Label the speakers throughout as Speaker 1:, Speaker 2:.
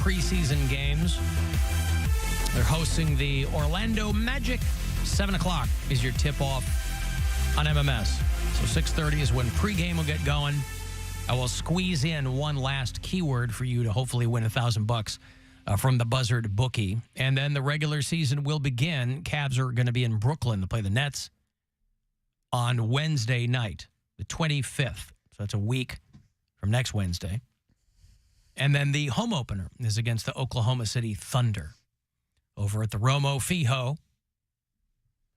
Speaker 1: preseason games. They're hosting the Orlando Magic. 7 o'clock is your tip-off on MMS. So 6:30 is when pregame will get going. I will squeeze in one last keyword for you to hopefully win $1,000 from the Buzzard bookie. And then the regular season will begin. Cavs are going to be in Brooklyn to play the Nets on Wednesday night, the 25th. So that's a week from next Wednesday. And then the home opener is against the Oklahoma City Thunder over at the Romo Fijo.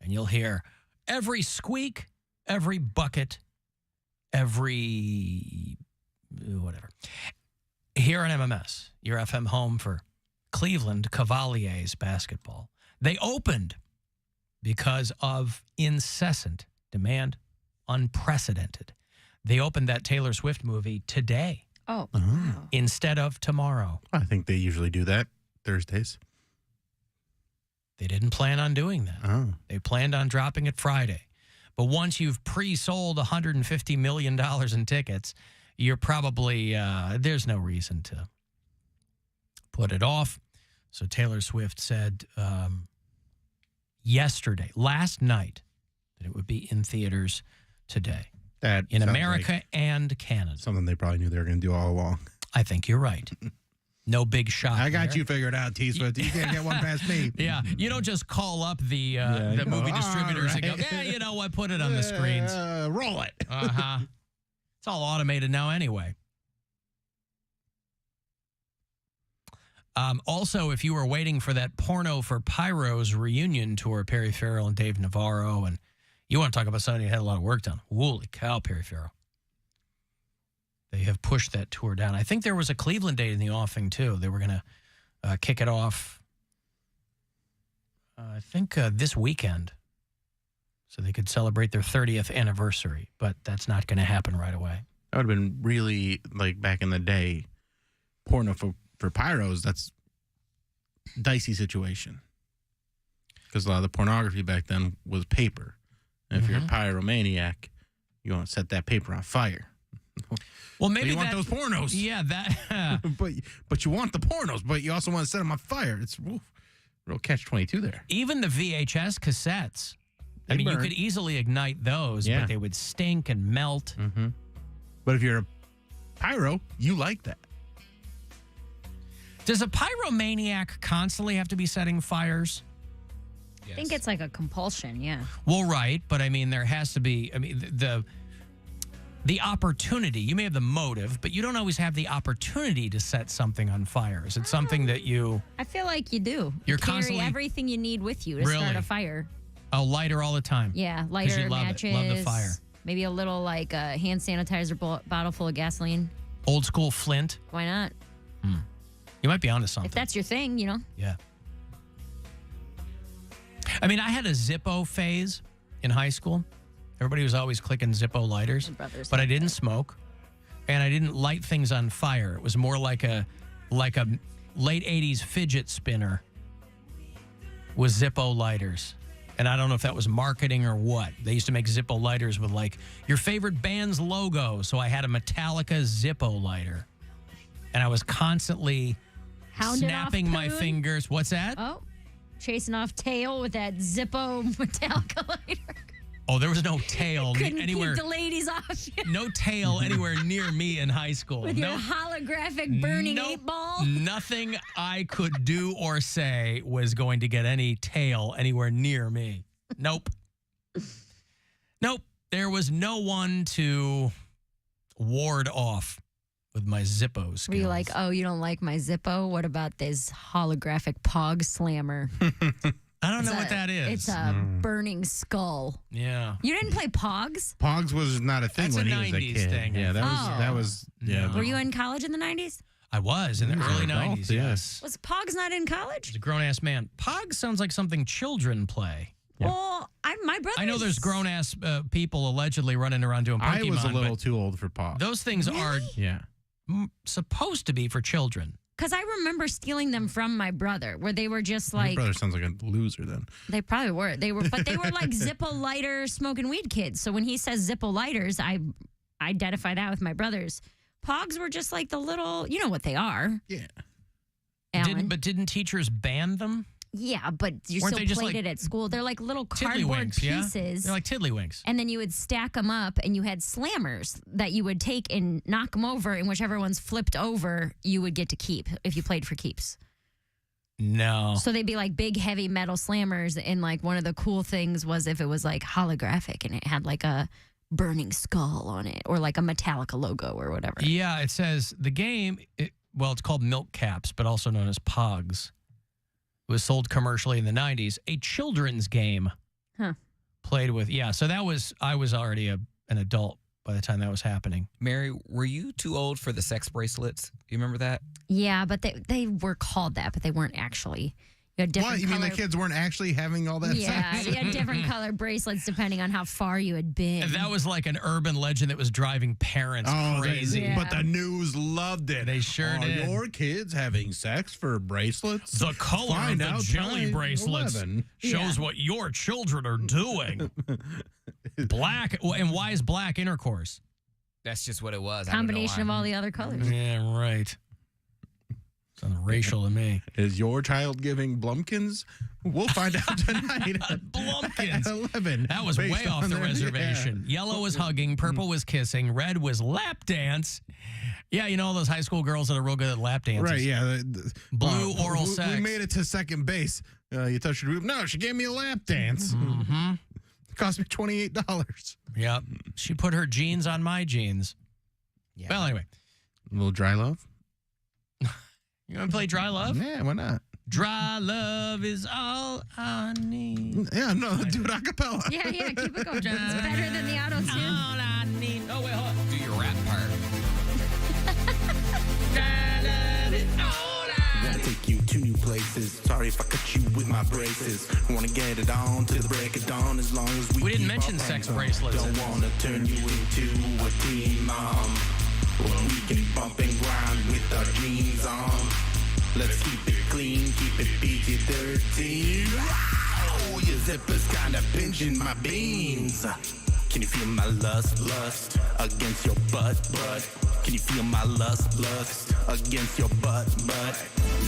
Speaker 1: And you'll hear every squeak, every bucket, every whatever. Here on MMS, your FM home for Cleveland Cavaliers basketball. They opened because of incessant demand, unprecedented. They opened that Taylor Swift movie today.
Speaker 2: Oh, wow.
Speaker 1: Instead of tomorrow.
Speaker 3: I think they usually do that Thursdays.
Speaker 1: They didn't plan on doing that.
Speaker 3: Oh.
Speaker 1: They planned on dropping it Friday. But once you've pre-sold $150 million in tickets, you're probably, there's no reason to put it off. So Taylor Swift said last night, that it would be in theaters today.
Speaker 3: That
Speaker 1: in
Speaker 3: sounds
Speaker 1: America
Speaker 3: like
Speaker 1: and Canada.
Speaker 3: something they probably knew they were going to do all along.
Speaker 1: I think you're right. No big shock.
Speaker 3: I got
Speaker 1: there.
Speaker 3: you figured out, T Swift. You can't get one past me.
Speaker 1: Yeah, you don't just call up the movie distributors and go, yeah, you know what, put it on the screens.
Speaker 3: Roll it.
Speaker 1: Uh-huh. It's all automated now anyway. Also, if you were waiting for that Porno for Pyros reunion tour, Perry Farrell and Dave Navarro, and you want to talk about somebody who had a lot of work done. Holy cow, Perry Farrell. They have pushed that tour down. I think there was a Cleveland date in the offing, too. They were going to kick it off, I think, this weekend, so they could celebrate their 30th anniversary. But that's not going to happen right away.
Speaker 3: That would have been really, like, back in the day, Porno for Pyros, that's a dicey situation. Because a lot of the pornography back then was paper. And if you're a pyromaniac, you want to set that paper on fire.
Speaker 1: Well, maybe
Speaker 3: so you want those pornos.
Speaker 1: Yeah, that.
Speaker 3: but you want the pornos, but you also want to set them on fire. It's real catch-22 there.
Speaker 1: Even the VHS cassettes. I mean, you could easily ignite those, but they would stink and melt.
Speaker 3: Mm-hmm. But if you're a pyro, you like that.
Speaker 1: Does a pyromaniac constantly have to be setting fires?
Speaker 2: I think it's like a compulsion, yeah.
Speaker 1: Well, right, but I mean, there has to be, I mean, the opportunity. You may have the motive, but you don't always have the opportunity to set something on fire. Is it something that you...
Speaker 2: I feel like you do.
Speaker 1: You're
Speaker 2: you carry
Speaker 1: constantly...
Speaker 2: everything you need with you to start a fire.
Speaker 1: A lighter all the time.
Speaker 2: Yeah, lighter,
Speaker 1: you love
Speaker 2: matches.
Speaker 1: It. Love the fire.
Speaker 2: Maybe a little like a hand sanitizer bottle full of gasoline.
Speaker 1: Old school Flint.
Speaker 2: Why not?
Speaker 1: You might be onto something.
Speaker 2: If that's your thing, you know.
Speaker 1: Yeah. I mean, I had a Zippo phase in high school. Everybody was always clicking Zippo lighters, but I didn't smoke, and I didn't light things on fire. It was more like a late 80s fidget spinner with Zippo lighters. And I don't know if that was marketing or what. They used to make Zippo lighters with, like, your favorite band's logo. So I had a Metallica Zippo lighter. And I was constantly snapping my fingers. What's that?
Speaker 2: Oh, chasing off tail with that Zippo Metallica lighter.
Speaker 1: Oh, there was no tail anywhere.
Speaker 2: Keep the ladies off you.
Speaker 1: No tail anywhere near me in high school.
Speaker 2: With your holographic burning 8-ball.
Speaker 1: Nothing I could do or say was going to get any tail anywhere near me. Nope. Nope. There was no one to ward off with my Zippo skills.
Speaker 2: Were you like, oh, you don't like my Zippo? What about this holographic Pog Slammer?
Speaker 1: I don't know what that is.
Speaker 2: It's a burning skull.
Speaker 1: Yeah.
Speaker 2: You didn't play Pogs?
Speaker 3: Pogs was not a thing when he was a kid.
Speaker 1: Thing.
Speaker 3: Yeah, that was. Yeah.
Speaker 2: Were you in college in the 90s?
Speaker 1: I was in the early 90s. Yes.
Speaker 2: Was Pogs not in college?
Speaker 1: He's a grown ass man. Pogs sounds like something children play.
Speaker 3: Yeah.
Speaker 2: Well, my brother.
Speaker 1: I know there's grown ass people allegedly running around doing Pokemon.
Speaker 3: I was a little too old for Pogs.
Speaker 1: Those things are supposed to be for children.
Speaker 2: Because I remember stealing them from my brother, where they were just like...
Speaker 3: Your brother sounds like a loser then.
Speaker 2: They probably were. But they were like Zippo lighter smoking weed kids. So when he says Zippo lighters, I identify that with my brothers. Pogs were just like the little... You know what they are.
Speaker 3: Yeah.
Speaker 2: on.
Speaker 1: Didn't teachers ban them?
Speaker 2: Yeah, but you
Speaker 1: Weren't
Speaker 2: still
Speaker 1: they just
Speaker 2: played
Speaker 1: like
Speaker 2: it at school. They're like little cardboard
Speaker 1: Tiddlywinks, yeah?
Speaker 2: pieces.
Speaker 1: They're like tiddlywinks.
Speaker 2: And then you would stack them up, and you had slammers that you would take and knock them over, and whichever one's flipped over, you would get to keep if you played for keeps.
Speaker 1: No.
Speaker 2: So they'd be like big, heavy metal slammers, and like one of the cool things was if it was like holographic and it had like a burning skull on it or like a Metallica logo or whatever.
Speaker 1: Yeah, it says the game, it's called Milk Caps, but also known as Pogs. It was sold commercially in the 90s. A children's game.
Speaker 2: Huh.
Speaker 1: Played with, so I was already an adult by the time that was happening.
Speaker 4: Mary, were you too old for the sex bracelets? You remember that?
Speaker 2: Yeah, but they were called that, but they weren't actually. You had different
Speaker 3: What? You mean the
Speaker 2: color-
Speaker 3: kids weren't actually having all that
Speaker 2: Yeah,
Speaker 3: sex?
Speaker 2: you had different color bracelets depending on how far you had been.
Speaker 1: And that was like an urban legend that was driving parents crazy.
Speaker 2: Yeah.
Speaker 3: But the news loved it.
Speaker 1: They sure did.
Speaker 3: Your kids having sex for bracelets?
Speaker 1: The color
Speaker 3: Find
Speaker 1: of the
Speaker 3: out
Speaker 1: jelly
Speaker 3: tonight,
Speaker 1: bracelets
Speaker 3: 11.
Speaker 1: shows what your children are doing. Black, and why is black intercourse?
Speaker 4: That's just what it was.
Speaker 2: Combination of all the other colors.
Speaker 1: Yeah, right. Sounds racial to me.
Speaker 3: Is your child giving Blumpkins? We'll find out tonight.
Speaker 1: Blumpkins.
Speaker 3: At 11.
Speaker 1: That was
Speaker 3: based
Speaker 1: way off
Speaker 3: on
Speaker 1: the
Speaker 3: their-
Speaker 1: reservation. Yellow was hugging, purple was kissing, red was lap dance. Yeah, you know all those high school girls that are real good at lap dances.
Speaker 3: Right, yeah.
Speaker 1: Blue oral sex.
Speaker 3: We made it to second base. You touched your boob. No, she gave me a lap dance.
Speaker 1: Mm-hmm.
Speaker 3: It cost me $28.
Speaker 1: Yep. She put her jeans on my jeans.
Speaker 4: Yeah.
Speaker 1: Well, anyway.
Speaker 3: A little dry love?
Speaker 1: You want to play Dry Love?
Speaker 3: Yeah, why not?
Speaker 1: Dry love is all I need.
Speaker 3: Yeah, no, do it a cappella.
Speaker 2: Yeah, keep it going. It's better than the auto tune.
Speaker 1: All I need. Oh, wait, hold on.
Speaker 4: Do your rap part.
Speaker 1: Dry love is all I
Speaker 5: Gotta take you to new places. Sorry if I cut you with my braces. Wanna get it on till the break of dawn as long as we
Speaker 1: We didn't
Speaker 5: keep
Speaker 1: mention
Speaker 5: our
Speaker 1: sex
Speaker 5: pants on.
Speaker 1: bracelets.
Speaker 5: Don't wanna turn you into a teen mom. Well, we can bump and grind with our jeans on. Let's keep it clean, keep it PG-13. Oh, your zipper's kinda pinching my beans. Can you feel my lust against your butt? Can you feel my lust against your butt?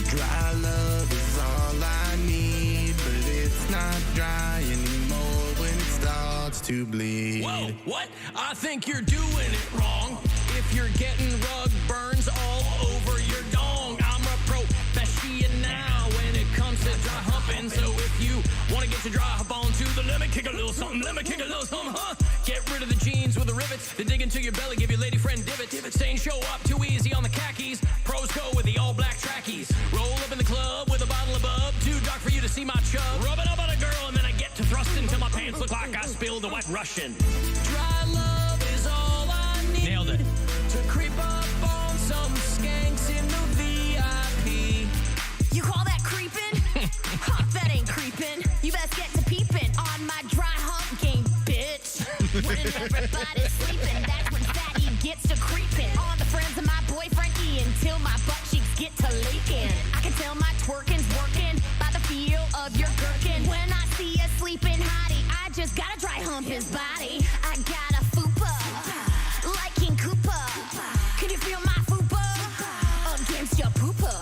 Speaker 5: Dry love is all I need, but it's not dry anymore when it starts to bleed.
Speaker 1: Whoa, what? I think you're doing it wrong. If you're getting rug burns all over your dong, I'm a professional when it comes to dry humping. So if you want to get your dry hump on to the let me kick a little something, huh? Get rid of the jeans with the rivets that dig into your belly, give your lady friend divots. Saying show up too easy on the khakis. Pros go with the all black trackies. Roll up in the club with a bottle of bub. Too dark for you to see my chub. Rub it up on a girl and then I get to thrusting till my pants look like I spilled a wet Russian. Dry love is all I need. Nailed it. To creep up on some skanks in the VIP.
Speaker 6: You call that creeping? Huh, that ain't creeping. You best get to peeping on my dry hump game, bitch. When everybody's sleeping, that's when fatty gets to creeping on the friends of my boyfriend Ian till my butt cheeks get to leaking. I can tell my twerking's working by the feel of your gherkin. When I see a sleeping hottie, I just gotta dry hump his body. I got a fupa, like King Koopa. Can you feel my fupa against your poopa?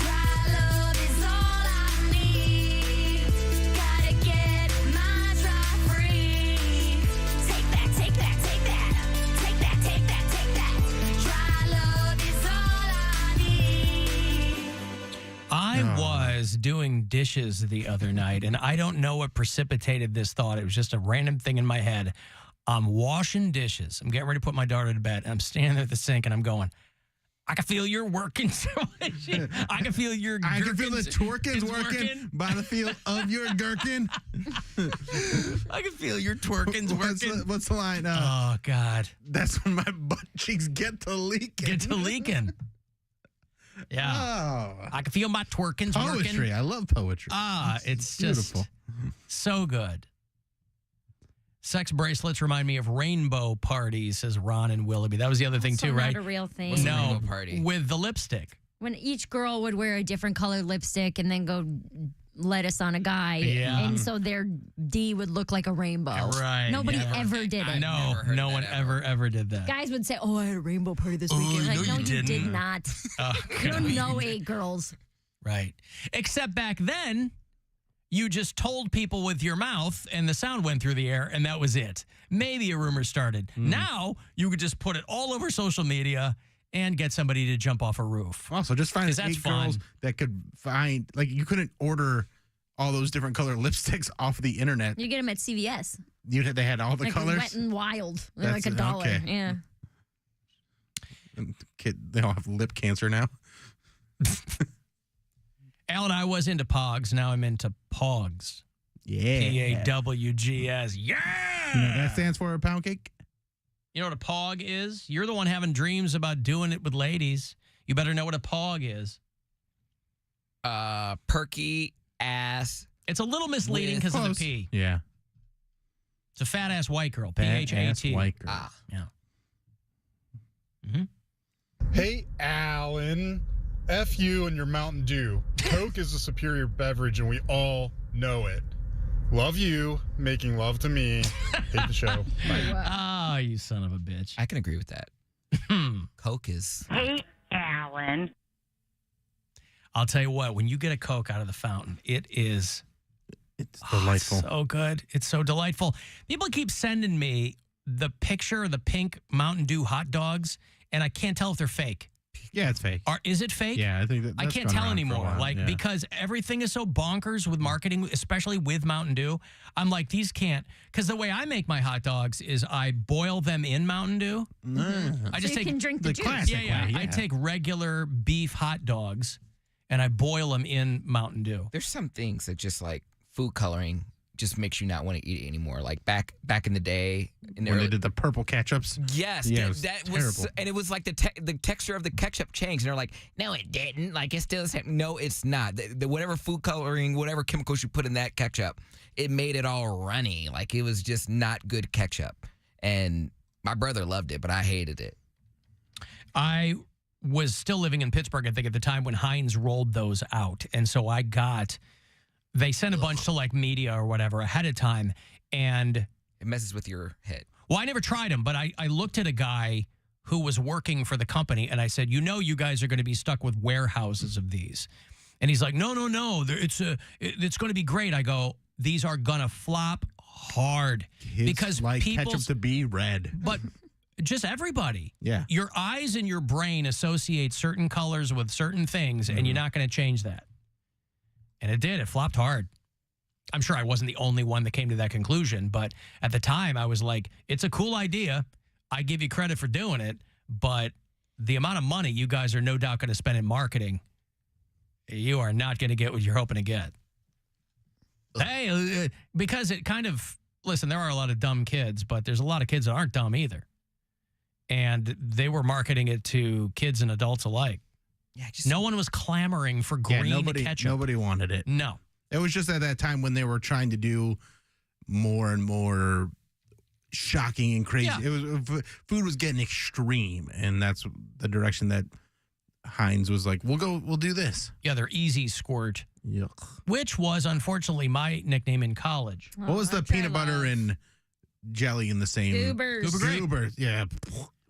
Speaker 6: Dry love is all I need. Gotta get my dry free. Take that, take that, take that. Take that, take that, take that. Dry love is all I need.
Speaker 1: I was doing dishes the other night, and I don't know what precipitated this thought. It was just a random thing in my head. I'm washing dishes. I'm getting ready to put my daughter to bed. And I'm standing there at the sink, and I'm going, I can feel you're working. I can feel your
Speaker 3: I can feel the
Speaker 1: gherkins
Speaker 3: twerkins
Speaker 1: is
Speaker 3: working by the feel of your gherkin.
Speaker 1: I can feel your twerkins working.
Speaker 3: What's the line?
Speaker 1: Oh, God.
Speaker 3: That's when my butt cheeks get to leaking.
Speaker 1: Get to leaking. Yeah.
Speaker 3: Oh.
Speaker 1: I can feel my twerkins
Speaker 3: Poetry.
Speaker 1: working.
Speaker 3: I love poetry.
Speaker 1: It's
Speaker 3: beautiful.
Speaker 1: just so good. Sex bracelets remind me of rainbow parties, says Ron and Willoughby. That was the other thing,
Speaker 2: Also
Speaker 1: too, right?
Speaker 2: not a real thing.
Speaker 4: What's a
Speaker 1: No,
Speaker 4: rainbow party?
Speaker 1: with the lipstick.
Speaker 2: When each girl would wear a different colored lipstick and then go lettuce on a guy.
Speaker 1: Yeah.
Speaker 2: And so their D would look like a rainbow.
Speaker 1: Right.
Speaker 2: Nobody
Speaker 1: Yeah.
Speaker 2: ever did it.
Speaker 1: No,
Speaker 4: never heard
Speaker 1: no
Speaker 4: that
Speaker 1: one
Speaker 4: ever.
Speaker 1: ever did that.
Speaker 2: Guys would say, oh, I had a rainbow party this weekend. Like,
Speaker 1: no,
Speaker 2: no,
Speaker 1: you
Speaker 2: you did
Speaker 1: didn't.
Speaker 2: not.
Speaker 1: Oh,
Speaker 2: You don't know 8 girls.
Speaker 1: Right. Except back then, you just told people with your mouth and the sound went through the air and that was it. Maybe a rumor started. Now, you could just put it all over social media and get somebody to jump off a roof.
Speaker 3: Also, just find
Speaker 1: 'Cause that's
Speaker 3: 8 girls
Speaker 1: fun.
Speaker 3: that could find, like, you couldn't order all those different color lipsticks off the internet.
Speaker 2: You get them at CVS.
Speaker 3: They had all the
Speaker 2: Like
Speaker 3: colors.
Speaker 2: Wet and Wild. They're like
Speaker 3: That's-
Speaker 2: $1.
Speaker 3: okay.
Speaker 2: Yeah.
Speaker 3: They all have lip cancer now.
Speaker 1: Alan, I was into Pogs. Now I'm into Pogs.
Speaker 3: Yeah.
Speaker 1: P-A-W-G-S. Yeah!
Speaker 3: You know what that stands for, Poundcake?
Speaker 1: You know what a Pog is? You're the one having dreams about doing it with ladies. You better know what a Pog is.
Speaker 4: Perky ass.
Speaker 1: It's a little misleading because of the
Speaker 3: Close.
Speaker 1: P.
Speaker 3: Yeah.
Speaker 1: It's a fat-ass white girl.
Speaker 3: Fat-ass
Speaker 1: P-H-A-T.
Speaker 3: white girl.
Speaker 4: Ah.
Speaker 1: Yeah.
Speaker 7: Hey, Alan. F you and your Mountain Dew. Coke is a superior beverage, and we all know it. Love you, making love to me. Hate the show. Bye.
Speaker 1: Ah, you son of a bitch.
Speaker 4: I can agree with that. Coke is.
Speaker 8: Hey, Alan.
Speaker 1: I'll tell you what, when you get a Coke out of the fountain, it is
Speaker 3: It's delightful.
Speaker 1: so good. It's so delightful. People keep sending me the picture of the pink Mountain Dew hot dogs, and I can't tell if they're fake.
Speaker 3: Yeah, it's fake.
Speaker 1: Is it fake?
Speaker 3: Yeah, I think that
Speaker 1: I
Speaker 3: that's
Speaker 1: can't
Speaker 3: gone
Speaker 1: tell
Speaker 3: around for a
Speaker 1: anymore.
Speaker 3: while,
Speaker 1: Like,
Speaker 3: yeah.
Speaker 1: because everything is so bonkers with marketing, especially with Mountain Dew. I'm like, these can't. Because the way I make my hot dogs is I boil them in Mountain Dew. I
Speaker 2: So
Speaker 1: just
Speaker 2: you
Speaker 1: take
Speaker 2: can drink the
Speaker 3: the
Speaker 2: juice.
Speaker 3: classic
Speaker 1: yeah.
Speaker 3: way,
Speaker 1: I take regular beef hot dogs and I boil them in Mountain Dew.
Speaker 4: There's some things that just like food coloring just makes you not want to eat it anymore. Like back in the day, in the
Speaker 3: when
Speaker 4: early,
Speaker 3: they did the purple ketchups.
Speaker 4: yes,
Speaker 3: Yeah, it
Speaker 4: that,
Speaker 3: was
Speaker 4: that
Speaker 3: terrible.
Speaker 4: was, and it was like the texture of the ketchup changed, and they're like, no, it didn't. Like it's still the same. No, it's not. The whatever food coloring, whatever chemicals you put in that ketchup, it made it all runny. Like it was just not good ketchup. And my brother loved it, but I hated it.
Speaker 1: I was still living in Pittsburgh, I think, at the time when Heinz rolled those out. And so they sent a bunch to like media or whatever ahead of time. And
Speaker 4: It messes with your head.
Speaker 1: well, I never tried them, but I looked at a guy who was working for the company and I said, you guys are going to be stuck with warehouses of these. And he's like, no. It's going to be great. I go, these are going to flop hard
Speaker 3: Kids
Speaker 1: because
Speaker 3: like
Speaker 1: people's
Speaker 3: ketchup to be red.
Speaker 1: but just everybody.
Speaker 3: Yeah.
Speaker 1: Your eyes and your brain associate certain colors with certain things, and you're not going to change that. And it did. It flopped hard. I'm sure I wasn't the only one that came to that conclusion, but at the time I was like, it's a cool idea. I give you credit for doing it, but the amount of money you guys are no doubt going to spend in marketing, you are not going to get what you're hoping to get. Hey, because it kind of, listen, there are a lot of dumb kids, but there's a lot of kids that aren't dumb either. And they were marketing it to kids and adults alike.
Speaker 4: Yeah, just
Speaker 1: No one was clamoring for green ketchup.
Speaker 3: Nobody wanted it.
Speaker 1: No.
Speaker 3: It was just at that time when they were trying to do more and more shocking and crazy.
Speaker 1: Yeah.
Speaker 3: It was food was getting extreme, and that's the direction that Heinz was like, we'll do this.
Speaker 1: Yeah, they're easy squirt,
Speaker 3: Yuck.
Speaker 1: which was unfortunately my nickname in college.
Speaker 3: What was the peanut butter and jelly in the same?
Speaker 2: Goobers.
Speaker 1: Goober grape.
Speaker 3: Goobers, yeah.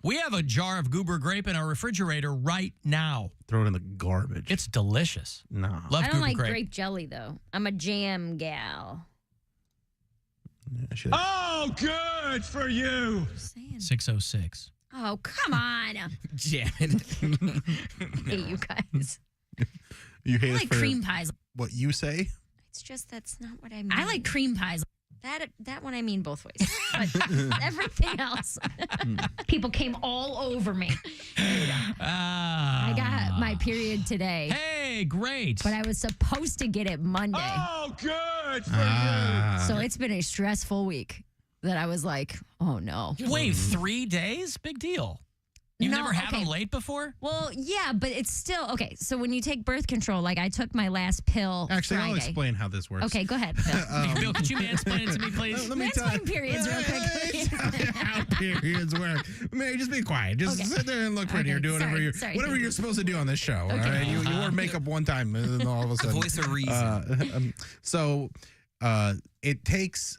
Speaker 1: We have a jar of goober grape in our refrigerator right now.
Speaker 3: Throw it in the garbage.
Speaker 1: It's delicious.
Speaker 3: no.
Speaker 1: Love
Speaker 2: I don't
Speaker 1: goober
Speaker 2: like
Speaker 1: grape.
Speaker 2: grape jelly, though. I'm a jam gal.
Speaker 3: I should-
Speaker 5: Oh, good for you.
Speaker 2: Just saying.
Speaker 1: 606.
Speaker 2: Oh, come on. I
Speaker 4: jam it.
Speaker 2: hate you guys.
Speaker 3: you hate
Speaker 2: I
Speaker 3: us
Speaker 2: like
Speaker 3: for
Speaker 2: cream pies.
Speaker 3: what you say?
Speaker 2: It's just that's not what I mean.
Speaker 8: I like
Speaker 2: cream pies. That one I mean both ways. But everything else. People came all over me. I got my period today.
Speaker 1: Hey, great.
Speaker 2: But I was supposed to get it Monday.
Speaker 5: Oh, good for
Speaker 2: So it's been a stressful week that I was like, oh no.
Speaker 1: Wait, 3 days? Big deal. You've
Speaker 2: No,
Speaker 1: never had
Speaker 2: okay.
Speaker 1: them late before?
Speaker 2: Well, yeah, but it's still okay. So when you take birth control, like I took my last pill
Speaker 3: Actually,
Speaker 2: Friday.
Speaker 3: I'll explain how this works.
Speaker 2: Okay, go ahead. Bill.
Speaker 1: Bill, could you mansplain it to me, please?
Speaker 3: Let me tell you.
Speaker 2: Mansplain periods real quick.
Speaker 3: How periods work. Mary, just be quiet. Just
Speaker 2: Okay.
Speaker 3: sit there and look pretty or
Speaker 2: Okay,
Speaker 3: do whatever
Speaker 2: sorry.
Speaker 3: whatever you're supposed to do on this show. All right, you wore makeup one time, and then all of a sudden,
Speaker 4: Voice of reason.
Speaker 3: it takes.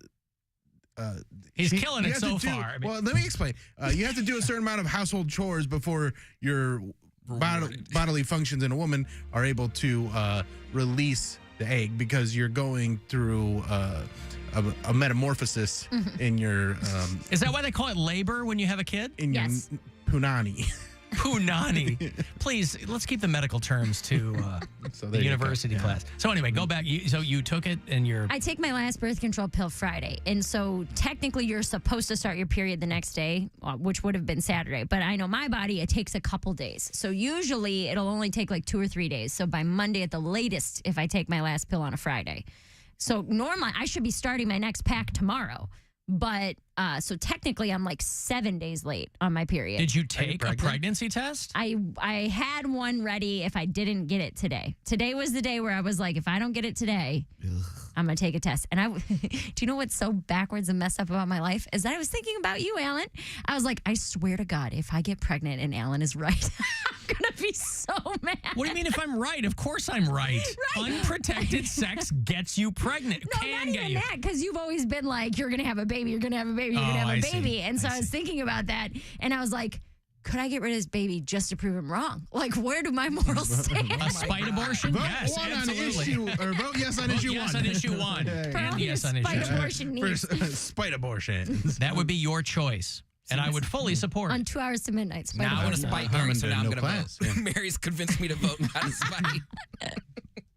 Speaker 1: He's
Speaker 3: you
Speaker 1: killing it
Speaker 3: have
Speaker 1: so
Speaker 3: to do-
Speaker 1: far. I mean-
Speaker 3: well, let me explain. You have to do a certain amount of household chores before your bodily functions in a woman are able to release the egg because you're going through a metamorphosis in your
Speaker 1: Is that why they call it labor when you have a kid?
Speaker 3: in
Speaker 2: Yes.
Speaker 3: your punani.
Speaker 1: Punani. Please, let's keep the medical terms to
Speaker 3: So
Speaker 1: the
Speaker 3: there you go.
Speaker 1: university
Speaker 3: Yeah.
Speaker 1: class. So anyway, go back. So you took it and you're...
Speaker 2: I take my last birth control pill Friday. And so technically you're supposed to start your period the next day, which would have been Saturday. But I know my body, it takes a couple days. So usually it'll only take like 2 or 3 days. So by Monday at the latest, if I take my last pill on a Friday. So normally I should be starting my next pack tomorrow. But so technically I'm like 7 days late on my period.
Speaker 1: Did you take a
Speaker 3: pregnant?
Speaker 1: pregnancy test?
Speaker 2: I had one ready if I didn't get it today. Today was the day where I was like, if I don't get it today, I'm going to take a test. And do you know what's so backwards and messed up about my life? Is that I was thinking about you, Alan. I was like, I swear to God, if I get pregnant and Alan is right, I'm going to be so mad.
Speaker 1: What do you mean if I'm right? Of course I'm right.
Speaker 2: Right.
Speaker 1: Unprotected sex gets you pregnant.
Speaker 2: No,
Speaker 1: Can
Speaker 2: not
Speaker 1: get
Speaker 2: even
Speaker 1: you.
Speaker 2: that, because you've always been like, you're going to have a baby, you're going to have a baby, you're going to have
Speaker 1: I
Speaker 2: a
Speaker 1: see.
Speaker 2: baby. And so
Speaker 1: I
Speaker 2: I was
Speaker 1: see.
Speaker 2: thinking about that, and I was like, could I get rid of this baby just to prove him wrong? Like, where do my morals stand?
Speaker 1: A spite abortion?
Speaker 3: Vote
Speaker 1: Yes,
Speaker 3: one
Speaker 1: absolutely.
Speaker 3: on issue, or vote yes on
Speaker 1: Vote
Speaker 3: issue
Speaker 1: yes
Speaker 3: one.
Speaker 1: on issue one.
Speaker 3: Yeah,
Speaker 1: And
Speaker 2: all
Speaker 1: yes
Speaker 2: your
Speaker 1: on issue
Speaker 2: spite
Speaker 1: two.
Speaker 2: abortion needs.
Speaker 3: For spite abortions.
Speaker 1: That would be your choice. And I would fully support
Speaker 2: On
Speaker 1: it.
Speaker 2: 2 hours to midnight. Spite
Speaker 4: Now I want to
Speaker 2: abortion.
Speaker 4: spite Mary,
Speaker 3: Herman
Speaker 4: so
Speaker 3: did
Speaker 4: now I'm
Speaker 3: no
Speaker 4: going to
Speaker 3: class,
Speaker 4: vote.
Speaker 3: yeah.
Speaker 4: Mary's convinced me to vote not to spite.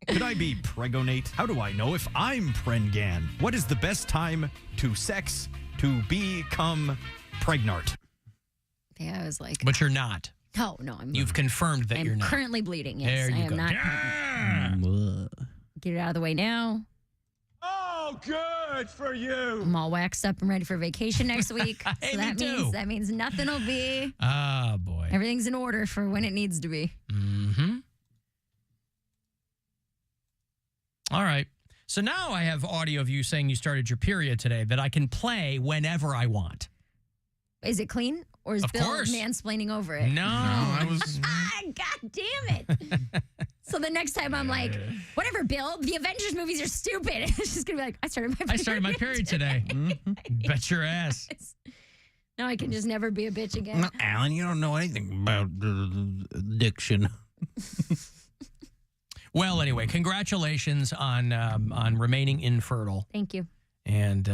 Speaker 9: Could I be pregonate? How do I know if I'm prengan? What is the best time to sex to become pregnant?
Speaker 2: Yeah, I was like,
Speaker 1: But you're not.
Speaker 2: no, I'm
Speaker 1: You've confirmed that
Speaker 2: I'm
Speaker 1: you're not.
Speaker 2: currently bleeding. Yes,
Speaker 1: There you
Speaker 2: I am
Speaker 1: go.
Speaker 2: not.
Speaker 1: Yeah.
Speaker 2: Get it out of the way now.
Speaker 9: Oh, good for you.
Speaker 2: I'm all waxed up and ready for vacation next week.
Speaker 1: Hey,
Speaker 2: So
Speaker 1: me
Speaker 2: that
Speaker 1: too.
Speaker 2: means nothing will be.
Speaker 1: Oh, boy.
Speaker 2: Everything's in order for when it needs to be.
Speaker 1: Mm-hmm. All right. So now I have audio of you saying you started your period today that I can play whenever I want.
Speaker 2: Is it clean, or is
Speaker 1: Of
Speaker 2: Bill
Speaker 1: course.
Speaker 2: mansplaining over it?
Speaker 1: No,
Speaker 3: I was.
Speaker 2: Ah, God damn it! So the next time I'm like, whatever, Bill. The Avengers movies are stupid. It's just gonna be like, I started my period.
Speaker 1: I started my period today. Bet your ass.
Speaker 2: Now I can just never be a bitch again.
Speaker 3: No, Alan, you don't know anything about addiction.
Speaker 1: Well, anyway, congratulations on remaining infertile.
Speaker 2: Thank you.
Speaker 1: And